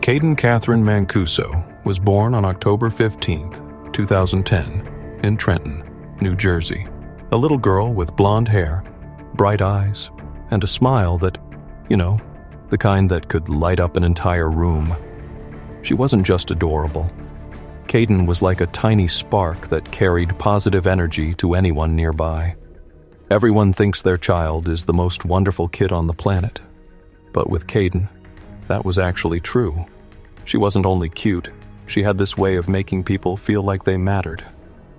Kayden Catherine Mancuso was born on October 15, 2010, in Trenton, New Jersey. A little girl with blonde hair, bright eyes, and a smile that, the kind that could light up an entire room. She wasn't just adorable. Kayden was like a tiny spark that carried positive energy to anyone nearby. Everyone thinks their child is the most wonderful kid on the planet. But with Kayden, that was actually true. She wasn't only cute, she had this way of making people feel like they mattered.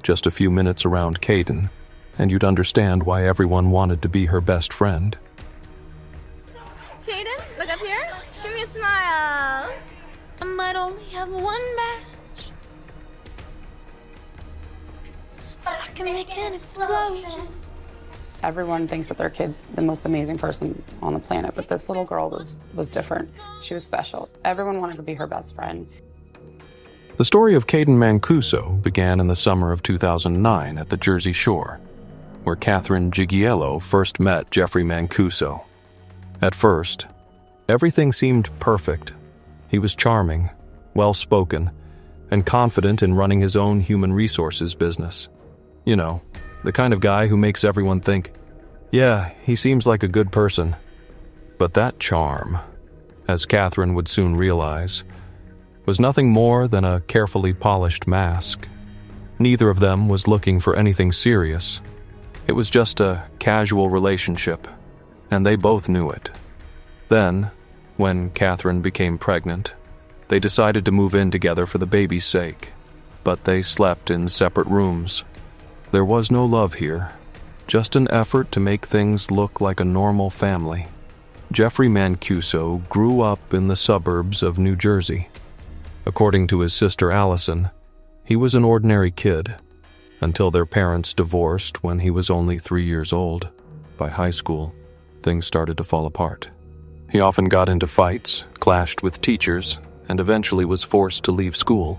Just a few minutes around Kayden, and you'd understand why everyone wanted to be her best friend. Kayden, look up here. Give me a smile. I might only have one match, but I can make an explosion. Everyone thinks that their kid's the most amazing person on the planet, but this little girl was different. She was special. Everyone wanted to be her best friend. The story of Kaden Mancuso began in the summer of 2009 at the Jersey Shore, where Catherine Gigiello first met Jeffrey Mancuso. At first, everything seemed perfect. He was charming, well-spoken, and confident in running his own human resources business. The kind of guy who makes everyone think, yeah, he seems like a good person. But that charm, as Catherine would soon realize, was nothing more than a carefully polished mask. Neither of them was looking for anything serious. It was just a casual relationship, and they both knew it. Then, when Catherine became pregnant, they decided to move in together for the baby's sake, but they slept in separate rooms. There was no love here, just an effort to make things look like a normal family. Jeffrey Mancuso grew up in the suburbs of New Jersey. According to his sister Allison, he was an ordinary kid, until their parents divorced when he was only 3 years old. By high school, things started to fall apart. He often got into fights, clashed with teachers, and eventually was forced to leave school.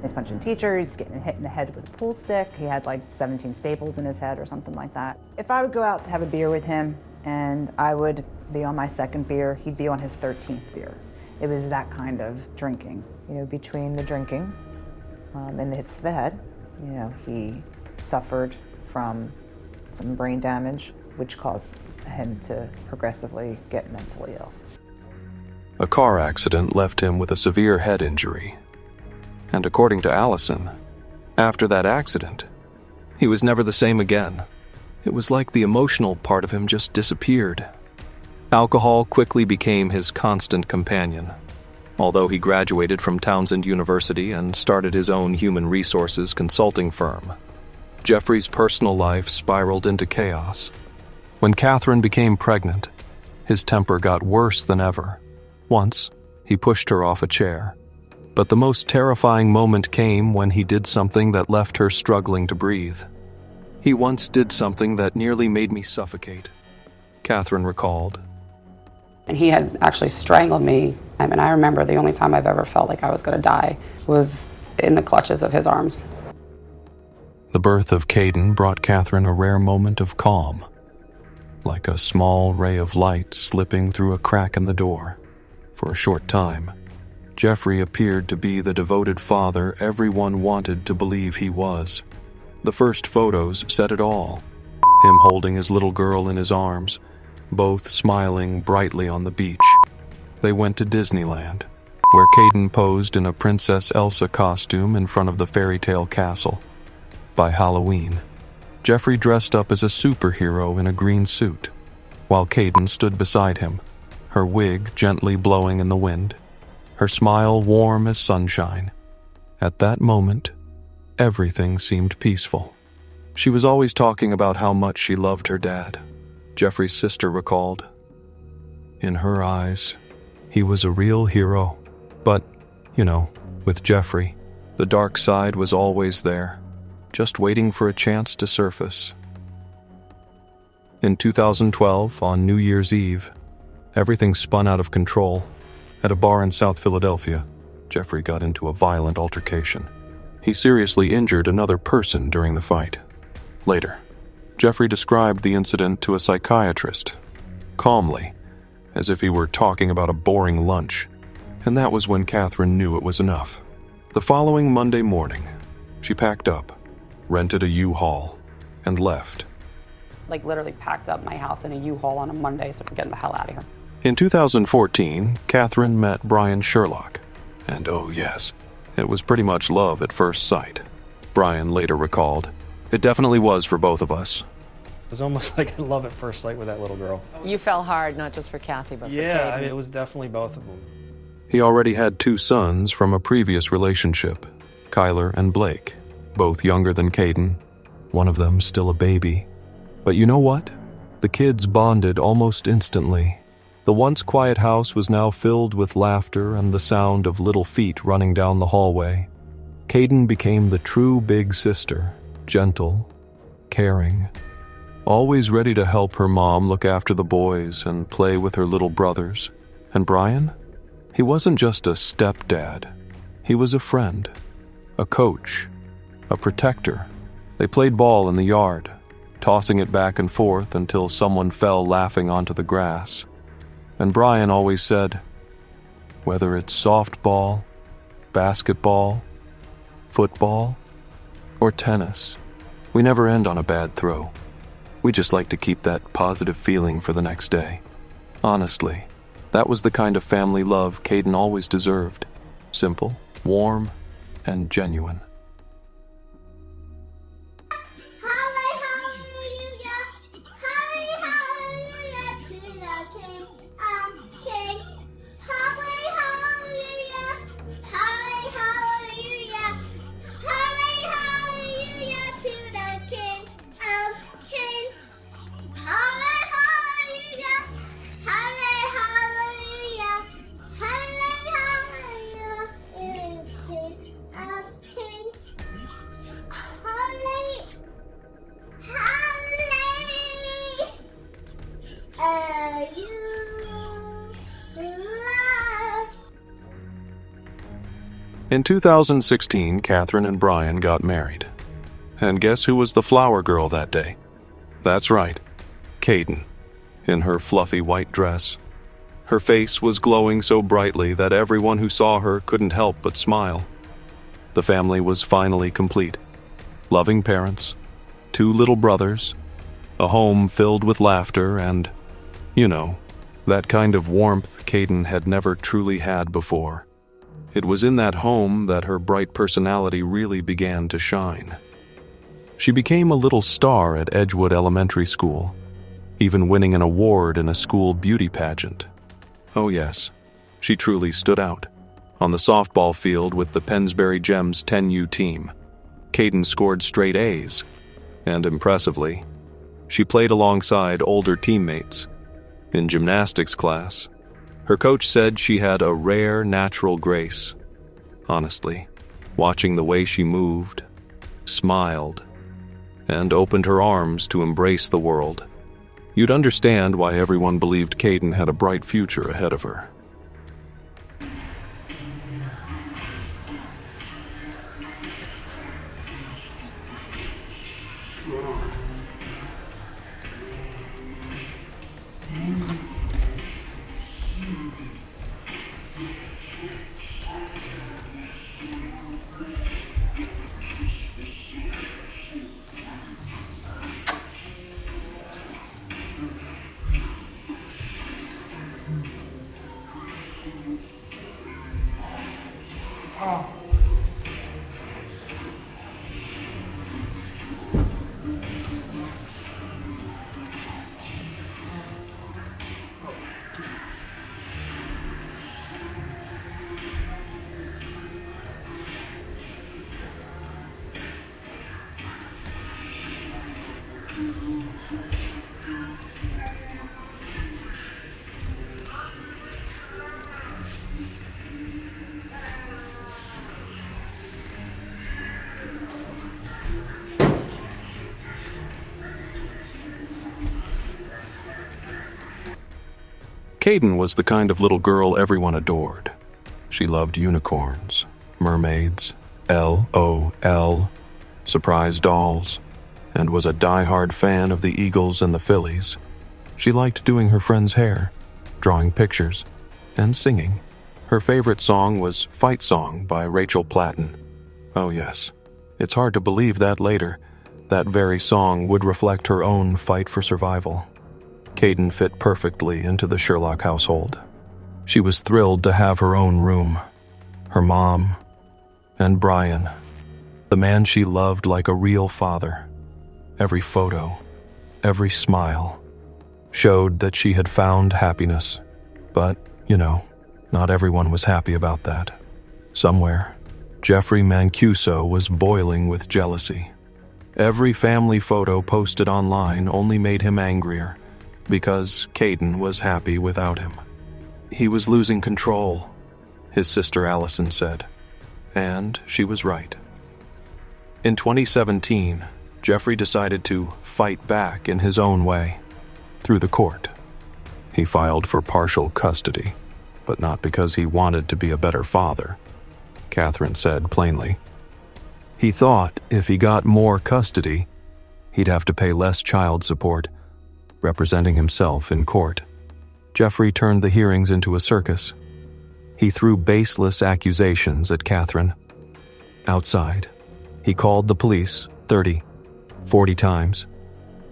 He's punching teachers, getting hit in the head with a pool stick. He had like 17 staples in his head or something like that. If I would go out to have a beer with him and I would be on my second beer, he'd be on his 13th beer. It was that kind of drinking. Between the drinking and the hits to the head, he suffered from some brain damage, which caused him to progressively get mentally ill. A car accident left him with a severe head injury. And according to Allison, after that accident, he was never the same again. It was like the emotional part of him just disappeared. Alcohol quickly became his constant companion. Although he graduated from Townsend University and started his own human resources consulting firm, Jeffrey's personal life spiraled into chaos. When Catherine became pregnant, his temper got worse than ever. Once, he pushed her off a chair. But the most terrifying moment came when he did something that left her struggling to breathe. He once did something that nearly made me suffocate, Catherine recalled. And he had actually strangled me. I remember the only time I've ever felt like I was going to die was in the clutches of his arms. The birth of Kayden brought Catherine a rare moment of calm, like a small ray of light slipping through a crack in the door. For a short time, Jeffrey appeared to be the devoted father everyone wanted to believe he was. The first photos said it all. Him holding his little girl in his arms, both smiling brightly on the beach. They went to Disneyland, where Kayden posed in a Princess Elsa costume in front of the fairy tale castle. By Halloween, Jeffrey dressed up as a superhero in a green suit, while Kayden stood beside him, her wig gently blowing in the wind. Her smile warm as sunshine. At that moment, everything seemed peaceful. She was always talking about how much she loved her dad, Jeffrey's sister recalled. In her eyes, he was a real hero. But, with Jeffrey, the dark side was always there, just waiting for a chance to surface. In 2012, on New Year's Eve, everything spun out of control. At a bar in South Philadelphia, Jeffrey got into a violent altercation. He seriously injured another person during the fight. Later, Jeffrey described the incident to a psychiatrist, calmly, as if he were talking about a boring lunch. And that was when Catherine knew it was enough. The following Monday morning, she packed up, rented a U-Haul, and left. Like literally packed up my house in a U-Haul on a Monday, so we're getting the hell out of here. In 2014, Catherine met Brian Sherlock. And oh yes, it was pretty much love at first sight. Brian later recalled, "It definitely was for both of us." It was almost like love at first sight with that little girl. You fell hard, not just for Kathy, but for Yeah, Kayden. I mean, it was definitely both of them. He already had 2 sons from a previous relationship, Kyler and Blake, both younger than Kayden, one of them still a baby. But you know what? The kids bonded almost instantly. The once quiet house was now filled with laughter and the sound of little feet running down the hallway. Kayden became the true big sister, gentle, caring, always ready to help her mom look after the boys and play with her little brothers. And Brian? He wasn't just a stepdad. He was a friend, a coach, a protector. They played ball in the yard, tossing it back and forth until someone fell laughing onto the grass. And Brian always said, whether it's softball, basketball, football, or tennis, we never end on a bad throw. We just like to keep that positive feeling for the next day. Honestly, that was the kind of family love Kayden always deserved. Simple, warm, and genuine. In 2016, Catherine and Brian got married. And guess who was the flower girl that day? That's right, Kayden, in her fluffy white dress. Her face was glowing so brightly that everyone who saw her couldn't help but smile. The family was finally complete. Loving parents, 2 little brothers, a home filled with laughter and, you know, that kind of warmth Kayden had never truly had before. It was in that home that her bright personality really began to shine. She became a little star at Edgewood Elementary School, even winning an award in a school beauty pageant. Oh yes, she truly stood out. On the softball field with the Pennsbury Gems 10U team, Kayden scored straight A's, and impressively, she played alongside older teammates. In gymnastics class, her coach said she had a rare natural grace. Honestly, watching the way she moved, smiled, and opened her arms to embrace the world, you'd understand why everyone believed Kayden had a bright future ahead of her. Kayden was the kind of little girl everyone adored. She loved unicorns, mermaids, LOL, surprise dolls, and was a die-hard fan of the Eagles and the Phillies. She liked doing her friends' hair, drawing pictures, and singing. Her favorite song was Fight Song by Rachel Platten. Oh yes, it's hard to believe that later, that very song would reflect her own fight for survival. Kayden fit perfectly into the Sherlock household. She was thrilled to have her own room, her mom, and Brian, the man she loved like a real father. Every photo, every smile, showed that she had found happiness. But, not everyone was happy about that. Somewhere, Jeffrey Mancuso was boiling with jealousy. Every family photo posted online only made him angrier, because Kayden was happy without him. He was losing control, his sister Allison said, and she was right. In 2017, Jeffrey decided to fight back in his own way, through the court. He filed for partial custody, but not because he wanted to be a better father, Catherine said plainly. He thought if he got more custody, he'd have to pay less child support, representing himself in court. Jeffrey turned the hearings into a circus. He threw baseless accusations at Catherine. Outside, he called the police 30, 40 times,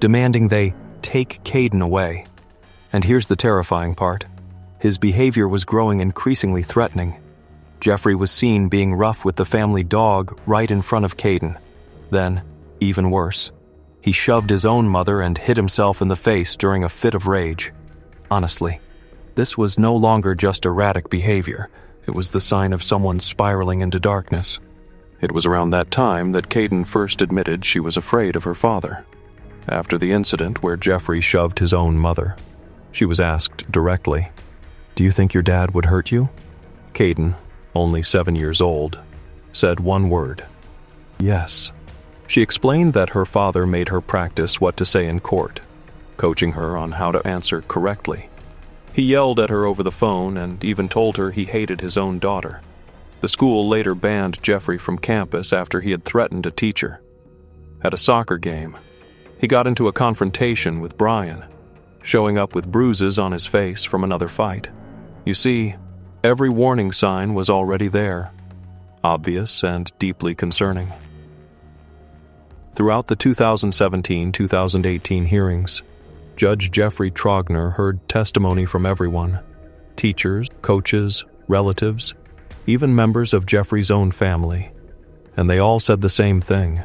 demanding they take Kayden away. And here's the terrifying part. His behavior was growing increasingly threatening. Jeffrey was seen being rough with the family dog right in front of Kayden. Then, even worse, he shoved his own mother and hit himself in the face during a fit of rage. Honestly, this was no longer just erratic behavior. It was the sign of someone spiraling into darkness. It was around that time that Kayden first admitted she was afraid of her father. After the incident where Jeffrey shoved his own mother, she was asked directly, "Do you think your dad would hurt you?" Kayden, only 7 years old, said one word, "Yes." She explained that her father made her practice what to say in court, coaching her on how to answer correctly. He yelled at her over the phone and even told her he hated his own daughter. The school later banned Jeffrey from campus after he had threatened a teacher. At a soccer game, he got into a confrontation with Brian, showing up with bruises on his face from another fight. You see, every warning sign was already there, obvious and deeply concerning. Throughout the 2017-2018 hearings, Judge Jeffrey Trogner heard testimony from everyone: teachers, coaches, relatives, even members of Jeffrey's own family. And they all said the same thing: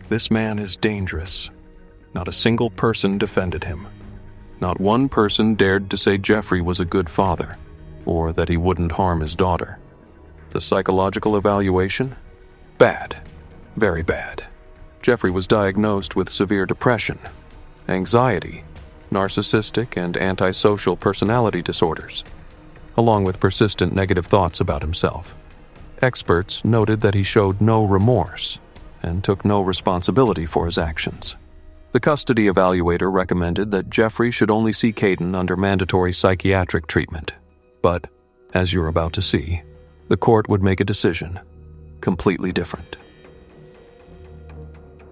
this man is dangerous. Not a single person defended him. Not one person dared to say Jeffrey was a good father, or that he wouldn't harm his daughter. The psychological evaluation? Bad. Very bad. Jeffrey was diagnosed with severe depression, anxiety, narcissistic and antisocial personality disorders, along with persistent negative thoughts about himself. Experts noted that he showed no remorse and took no responsibility for his actions. The custody evaluator recommended that Jeffrey should only see Kayden under mandatory psychiatric treatment. But, as you're about to see, the court would make a decision completely different.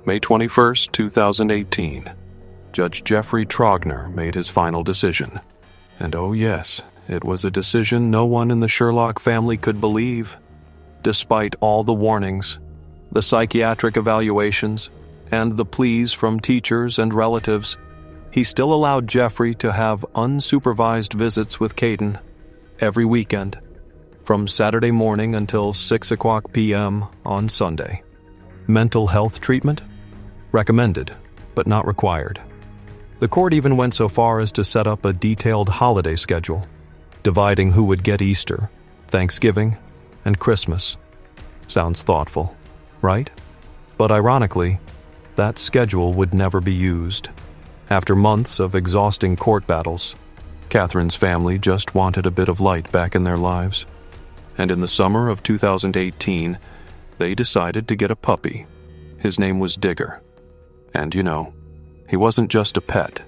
May 21st, 2018, Judge Jeffrey Trogner made his final decision. And oh yes, it was a decision no one in the Sherlock family could believe. Despite all the warnings, the psychiatric evaluations, and the pleas from teachers and relatives, he still allowed Jeffrey to have unsupervised visits with Kayden every weekend, from Saturday morning until 6:00 p.m. on Sunday. Mental health treatment? Recommended, but not required. The court even went so far as to set up a detailed holiday schedule, dividing who would get Easter, Thanksgiving, and Christmas. Sounds thoughtful, right? But ironically, that schedule would never be used. After months of exhausting court battles, Catherine's family just wanted a bit of light back in their lives. And in the summer of 2018, they decided to get a puppy. His name was Digger. And he wasn't just a pet.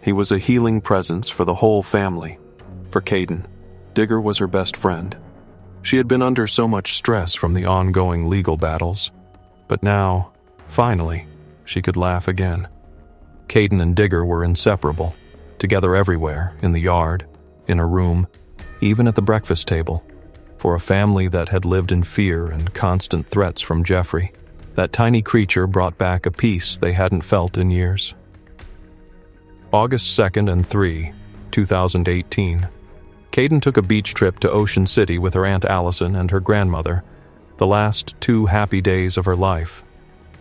He was a healing presence for the whole family. For Kayden, Digger was her best friend. She had been under so much stress from the ongoing legal battles. But now, finally, she could laugh again. Kayden and Digger were inseparable, together everywhere, in the yard, in her room, even at the breakfast table. For a family that had lived in fear and constant threats from Jeffrey, that tiny creature brought back a peace they hadn't felt in years. August 2nd and 3, 2018. Kayden took a beach trip to Ocean City with her Aunt Allison and her grandmother, the last 2 happy days of her life.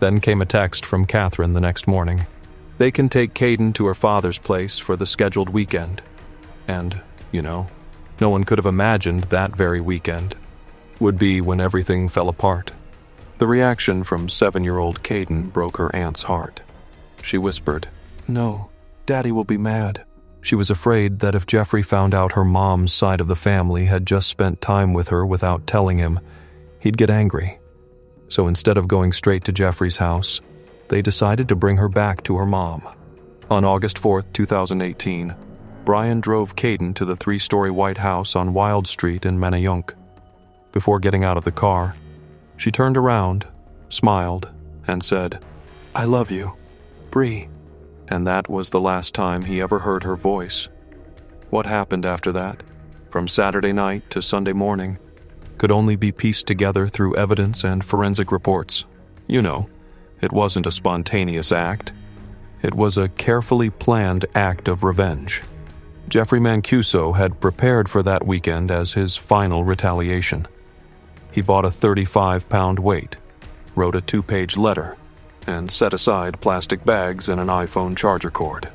Then came a text from Catherine the next morning. They can take Kayden to her father's place for the scheduled weekend. And, no one could have imagined that very weekend would be when everything fell apart. The reaction from 7-year-old Kayden broke her aunt's heart. She whispered, "No, Daddy will be mad." She was afraid that if Jeffrey found out her mom's side of the family had just spent time with her without telling him, he'd get angry. So instead of going straight to Jeffrey's house, they decided to bring her back to her mom. On August 4th, 2018, Brian drove Kayden to the 3-story white house on Wild Street in Manayunk. Before getting out of the car, she turned around, smiled, and said, "I love you, Bree." And that was the last time he ever heard her voice. What happened after that, from Saturday night to Sunday morning, could only be pieced together through evidence and forensic reports. It wasn't a spontaneous act. It was a carefully planned act of revenge. Jeffrey Mancuso had prepared for that weekend as his final retaliation. He bought a 35-pound weight, wrote a 2-page letter, and set aside plastic bags and an iPhone charger cord.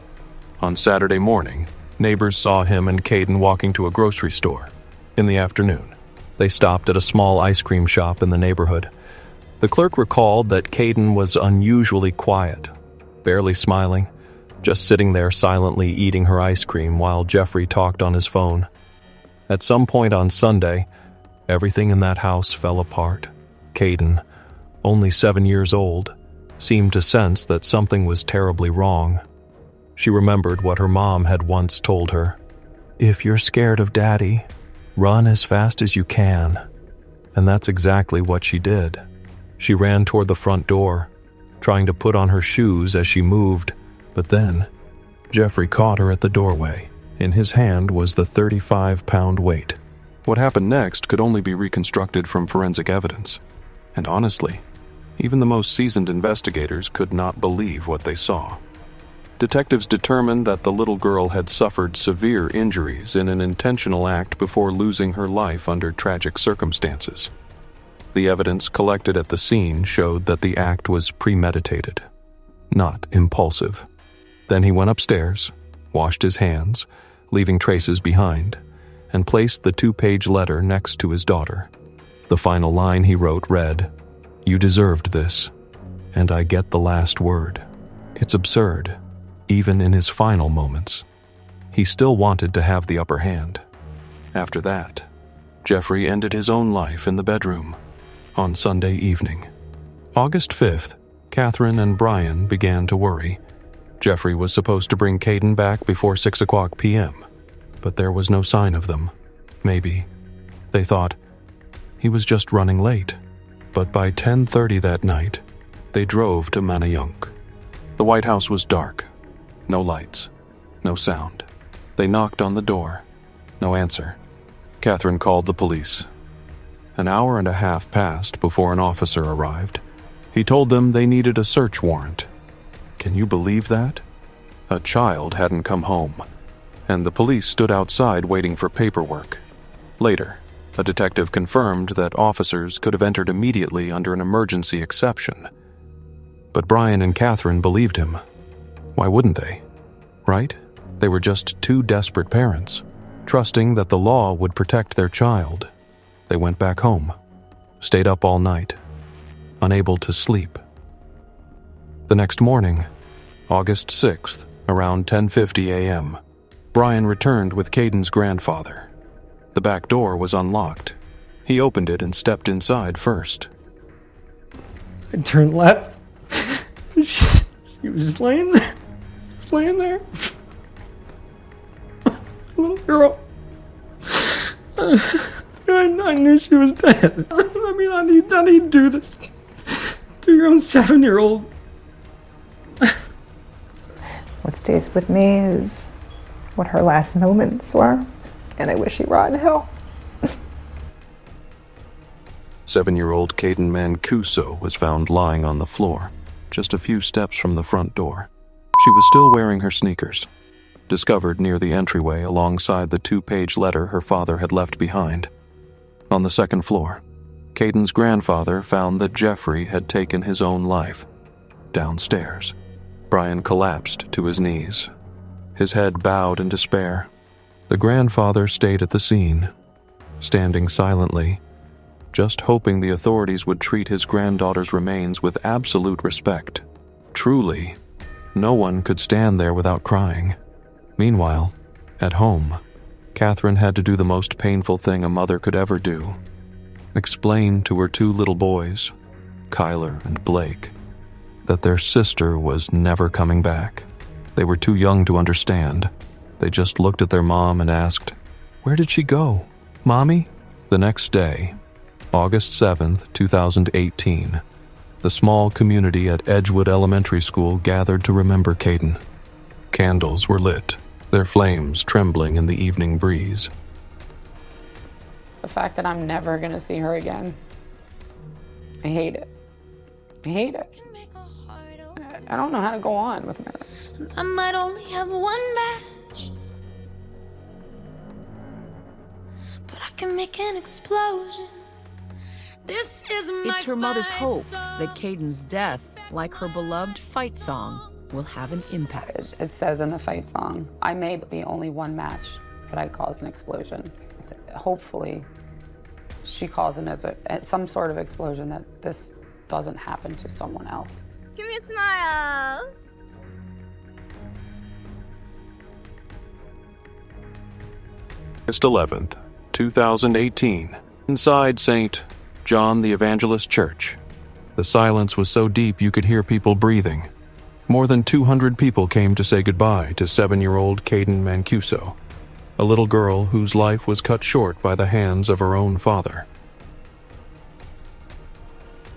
On Saturday morning, neighbors saw him and Kayden walking to a grocery store. In the afternoon, they stopped at a small ice cream shop in the neighborhood. The clerk recalled that Kayden was unusually quiet, barely smiling, just sitting there silently eating her ice cream while Jeffrey talked on his phone. At some point on Sunday, everything in that house fell apart. Kayden, only 7 years old, seemed to sense that something was terribly wrong. She remembered what her mom had once told her. "If you're scared of Daddy, run as fast as you can." And that's exactly what she did. She ran toward the front door, trying to put on her shoes as she moved, but then Jeffrey caught her at the doorway. In his hand was the 35-pound weight. What happened next could only be reconstructed from forensic evidence. And honestly, even the most seasoned investigators could not believe what they saw. Detectives determined that the little girl had suffered severe injuries in an intentional act before losing her life under tragic circumstances. The evidence collected at the scene showed that the act was premeditated, not impulsive. Then he went upstairs, washed his hands, leaving traces behind, and placed the 2-page letter next to his daughter. The final line he wrote read, "You deserved this, and I get the last word." It's absurd. Even in his final moments, he still wanted to have the upper hand. After that, Jeffrey ended his own life in the bedroom on Sunday evening. August 5th, Catherine and Brian began to worry. Jeffrey was supposed to bring Kayden back before 6:00 p.m., but there was no sign of them. Maybe, they thought, he was just running late. But by 10:30 that night, they drove to Manayunk. The White House was dark. No lights. No sound. They knocked on the door. No answer. Catherine called the police. An hour and a half passed before an officer arrived. He told them they needed a search warrant. Can you believe that? A child hadn't come home, and the police stood outside waiting for paperwork. Later, a detective confirmed that officers could have entered immediately under an emergency exception. But Brian and Catherine believed him. Why wouldn't they? Right? They were just 2 desperate parents, trusting that the law would protect their child. They went back home, stayed up all night, unable to sleep. The next morning, August 6th, around 10:50 a.m., Brian returned with Kayden's grandfather. The back door was unlocked. He opened it and stepped inside first. I turned left. She was just laying there. Little girl. I knew she was dead. I mean, I need to do this to your own 7-year-old. What stays with me is what her last moments were, and I wish she rot in hell. 7-year-old Kaden Mancuso was found lying on the floor, just a few steps from the front door. She was still wearing her sneakers, discovered near the entryway alongside the 2-page letter her father had left behind. On the second floor, Kaden's grandfather found that Jeffrey had taken his own life. Downstairs, Brian collapsed to his knees, his head bowed in despair. The grandfather stayed at the scene, standing silently, just hoping the authorities would treat his granddaughter's remains with absolute respect. Truly, no one could stand there without crying. Meanwhile, at home, Catherine had to do the most painful thing a mother could ever do: explain to her 2 little boys, Kyler and Blake, that their sister was never coming back. They were too young to understand. They just looked at their mom and asked, "Where did she go, Mommy?" The next day, August 7th, 2018, the small community at Edgewood Elementary School gathered to remember Kaden. Candles were lit, their flames trembling in the evening breeze. The fact that I'm never gonna see her again, I hate it. I hate it. I don't know how to go on with her. I might only have one match, but I can make an explosion. This is my It's her mother's fight hope song. that Kayden's death, like her beloved fight song, will have an impact. It says in the fight song, I may be only one match, but I caused an explosion. Hopefully, she caused some sort of explosion that this doesn't happen to someone else. Give me a smile. August 11th, 2018. Inside St. John the Evangelist Church, the silence was so deep you could hear people breathing. More than 200 people came to say goodbye to 7-year-old Kayden Mancuso, a little girl whose life was cut short by the hands of her own father.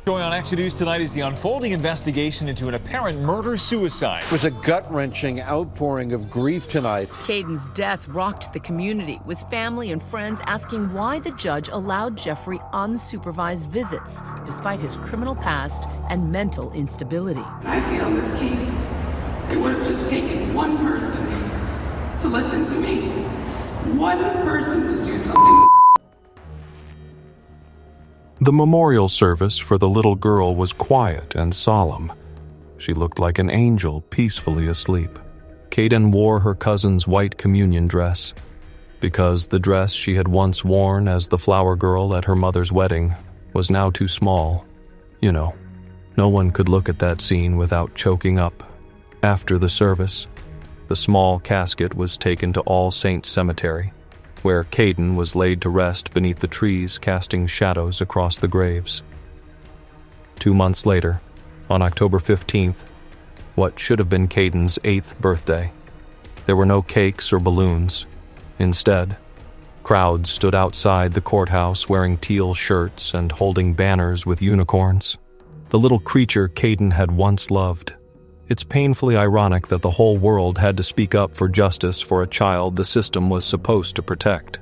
Going on Action News tonight is the unfolding investigation into an apparent murder-suicide. It was a gut-wrenching outpouring of grief tonight. Kayden's death rocked the community, with family and friends asking why the judge allowed Jeffrey unsupervised visits, despite his criminal past and mental instability. I feel in this case, it would have just taken one person to listen to me. One person to do something. The memorial service for the little girl was quiet and solemn. She looked like an angel peacefully asleep. Kaden wore her cousin's white communion dress, because the dress she had once worn as the flower girl at her mother's wedding was now too small. You know, no one could look at that scene without choking up. After the service, the small casket was taken to All Saints Cemetery, where Kaden was laid to rest beneath the trees casting shadows across the graves. 2 months later, on October 15th, what should have been Kaden's 8th birthday, there were no cakes or balloons. Instead, crowds stood outside the courthouse wearing teal shirts and holding banners with unicorns, the little creature Kaden had once loved. It's painfully ironic that the whole world had to speak up for justice for a child the system was supposed to protect.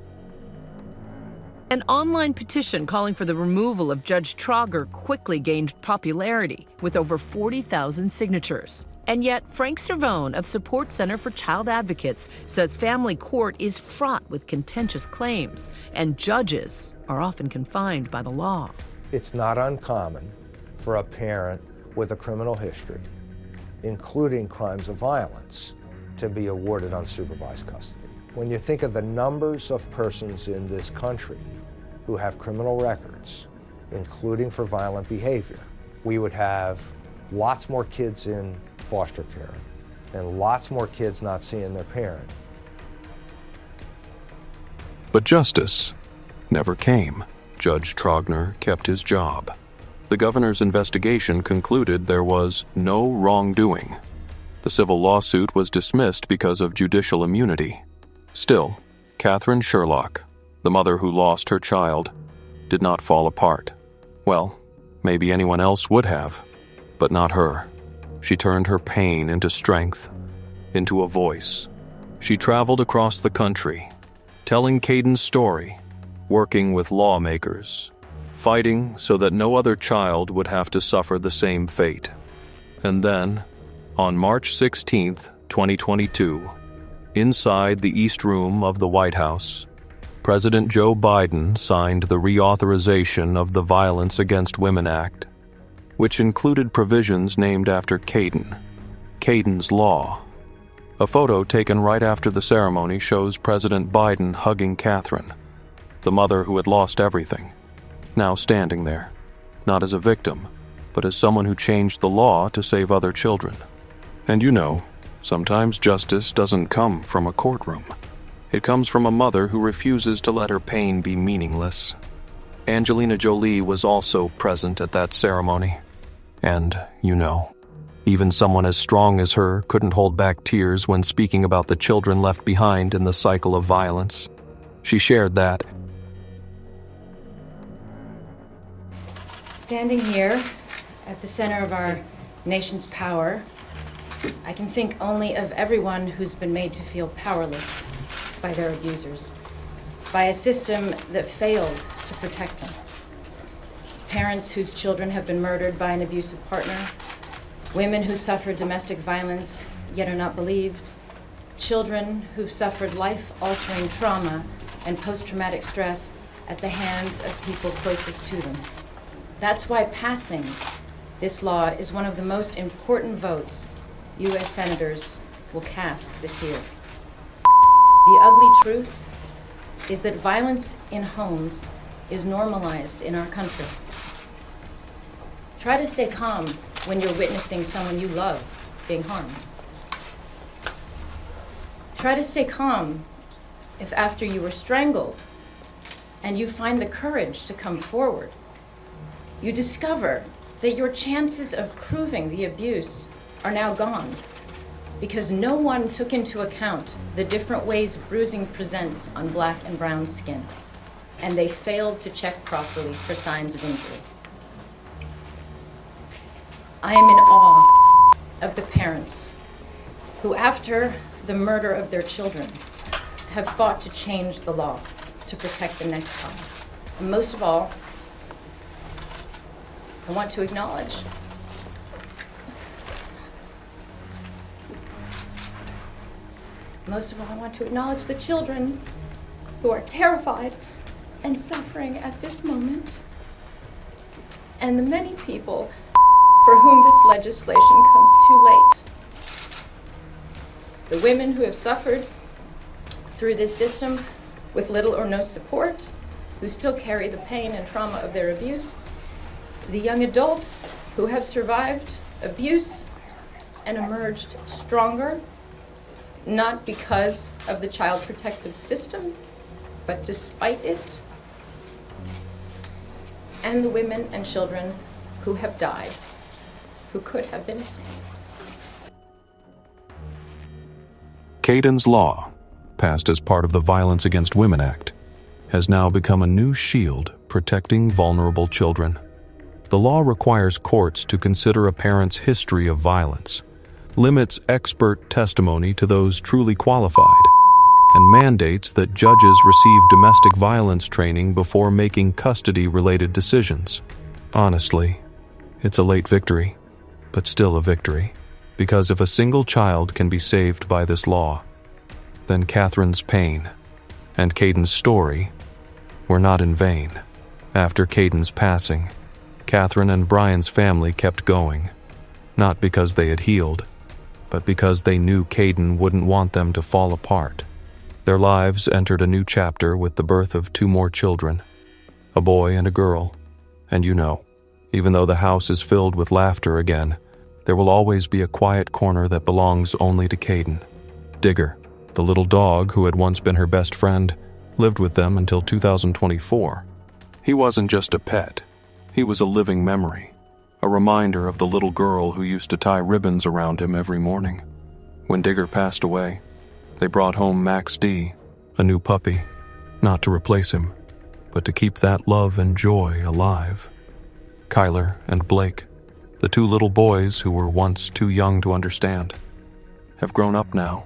An online petition calling for the removal of Judge Trauger quickly gained popularity, with over 40,000 signatures. And yet, Frank Cervone of Support Center for Child Advocates says family court is fraught with contentious claims, and judges are often confined by the law. It's not uncommon for a parent with a criminal history, including crimes of violence, to be awarded unsupervised custody. When you think of the numbers of persons in this country who have criminal records, including for violent behavior, we would have lots more kids in foster care and lots more kids not seeing their parent. But justice never came. Judge Trauger kept his job. The governor's investigation concluded there was no wrongdoing. The civil lawsuit was dismissed because of judicial immunity. Still, Catherine Sherlock, the mother who lost her child, did not fall apart. Well, maybe anyone else would have, but not her. She turned her pain into strength, into a voice. She traveled across the country, telling Kaden's story, working with lawmakers, fighting so that no other child would have to suffer the same fate. And then, on March 16th, 2022, inside the East Room of the White House, President Joe Biden signed the reauthorization of the Violence Against Women Act, which included provisions named after Kayden, Kayden's Law. A photo taken right after the ceremony shows President Biden hugging Catherine, the mother who had lost everything, now standing there, not as a victim, but as someone who changed the law to save other children. And you know, sometimes justice doesn't come from a courtroom. It comes from a mother who refuses to let her pain be meaningless. Angelina Jolie was also present at that ceremony. And, you know, even someone as strong as her couldn't hold back tears when speaking about the children left behind in the cycle of violence. She shared that. Standing here at the center of our nation's power, I can think only of everyone who's been made to feel powerless by their abusers, by a system that failed to protect them. Parents whose children have been murdered by an abusive partner, women who suffered domestic violence yet are not believed, children who've suffered life-altering trauma and post-traumatic stress at the hands of people closest to them. That's why passing this law is one of the most important votes U.S. senators will cast this year. The ugly truth is that violence in homes is normalized in our country. Try to stay calm when you're witnessing someone you love being harmed. Try to stay calm if after you were strangled and you find the courage to come forward, you discover that your chances of proving the abuse are now gone because no one took into account the different ways bruising presents on black and brown skin, and they failed to check properly for signs of injury. I am in awe of the parents who, after the murder of their children, have fought to change the law to protect the next child. And most of all, I want to acknowledge the children who are terrified and suffering at this moment, and the many people for whom this legislation comes too late. The women who have suffered through this system with little or no support, who still carry the pain and trauma of their abuse, the young adults who have survived abuse and emerged stronger, not because of the child protective system, but despite it, and the women and children who have died, who could have been saved. Kayden's Law, passed as part of the Violence Against Women Act, has now become a new shield protecting vulnerable children. The law requires courts to consider a parent's history of violence, limits expert testimony to those truly qualified, and mandates that judges receive domestic violence training before making custody-related decisions. Honestly, it's a late victory, but still a victory, because if a single child can be saved by this law, then Catherine's pain and Kayden's story were not in vain. After Kayden's passing, Catherine and Brian's family kept going, not because they had healed, but because they knew Kayden wouldn't want them to fall apart. Their lives entered a new chapter with the birth of 2 more children, a boy and a girl. And you know, even though the house is filled with laughter again, there will always be a quiet corner that belongs only to Kayden. Digger, the little dog who had once been her best friend, lived with them until 2024. He wasn't just a pet. He was a living memory, a reminder of the little girl who used to tie ribbons around him every morning. When Digger passed away, they brought home Max D, a new puppy, not to replace him, but to keep that love and joy alive. Kyler and Blake, the 2 little boys who were once too young to understand, have grown up now.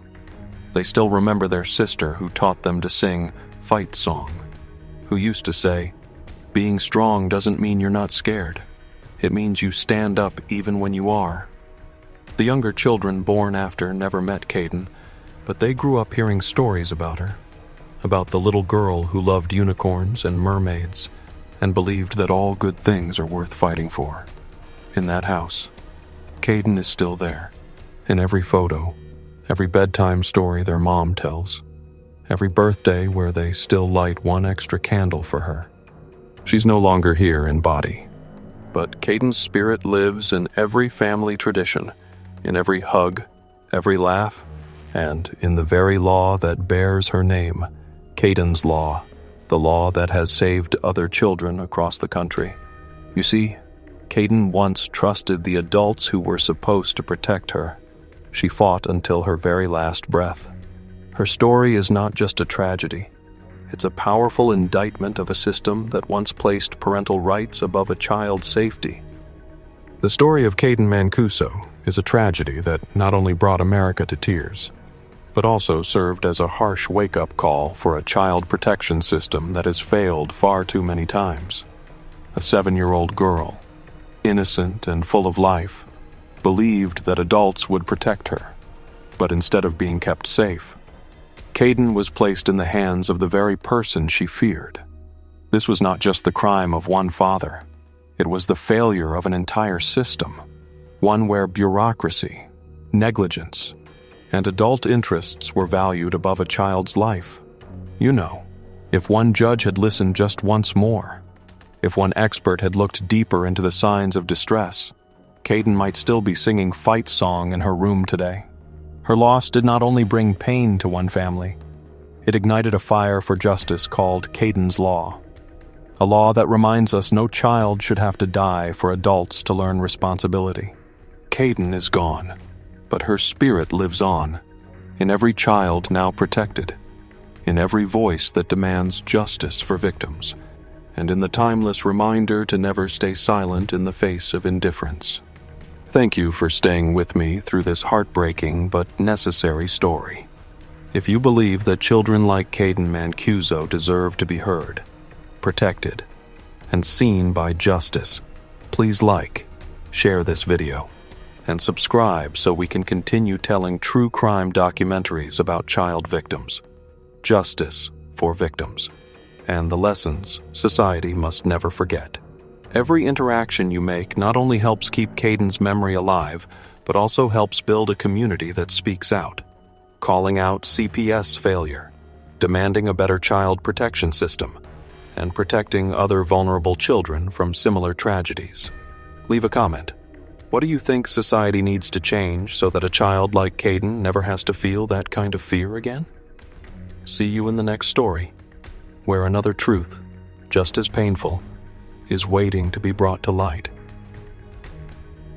They still remember their sister who taught them to sing Fight Song, who used to say, Being strong doesn't mean you're not scared. It means you stand up even when you are. The younger children born after never met Kayden, but they grew up hearing stories about her, about the little girl who loved unicorns and mermaids and believed that all good things are worth fighting for. In that house, Kayden is still there, in every photo, every bedtime story their mom tells, every birthday where they still light one extra candle for her. She's no longer here in body, but Kayden's spirit lives in every family tradition, in every hug, every laugh, and in the very law that bears her name, Kayden's Law, the law that has saved other children across the country. You see, Kayden once trusted the adults who were supposed to protect her. She fought until her very last breath. Her story is not just a tragedy. It's a powerful indictment of a system that once placed parental rights above a child's safety. The story of Kayden Mancuso is a tragedy that not only brought America to tears, but also served as a harsh wake-up call for a child protection system that has failed far too many times. A 7-year-old girl, innocent and full of life, believed that adults would protect her, but instead of being kept safe, Kayden was placed in the hands of the very person she feared. This was not just the crime of one father. It was the failure of an entire system, one where bureaucracy, negligence, and adult interests were valued above a child's life. You know, if one judge had listened just once more, if one expert had looked deeper into the signs of distress, Kayden might still be singing Fight Song in her room today. Her loss did not only bring pain to one family, it ignited a fire for justice called Kayden's Law, a law that reminds us no child should have to die for adults to learn responsibility. Kayden is gone, but her spirit lives on, in every child now protected, in every voice that demands justice for victims, and in the timeless reminder to never stay silent in the face of indifference. Thank you for staying with me through this heartbreaking but necessary story. If you believe that children like Kayden Mancuso deserve to be heard, protected, and seen by justice, please like, share this video, and subscribe so we can continue telling true crime documentaries about child victims, justice for victims, and the lessons society must never forget. Every interaction you make not only helps keep Kayden's memory alive, but also helps build a community that speaks out, calling out CPS failure, demanding a better child protection system, and protecting other vulnerable children from similar tragedies. Leave a comment. What do you think society needs to change so that a child like Kayden never has to feel that kind of fear again? See you in the next story, where another truth, just as painful, is waiting to be brought to light.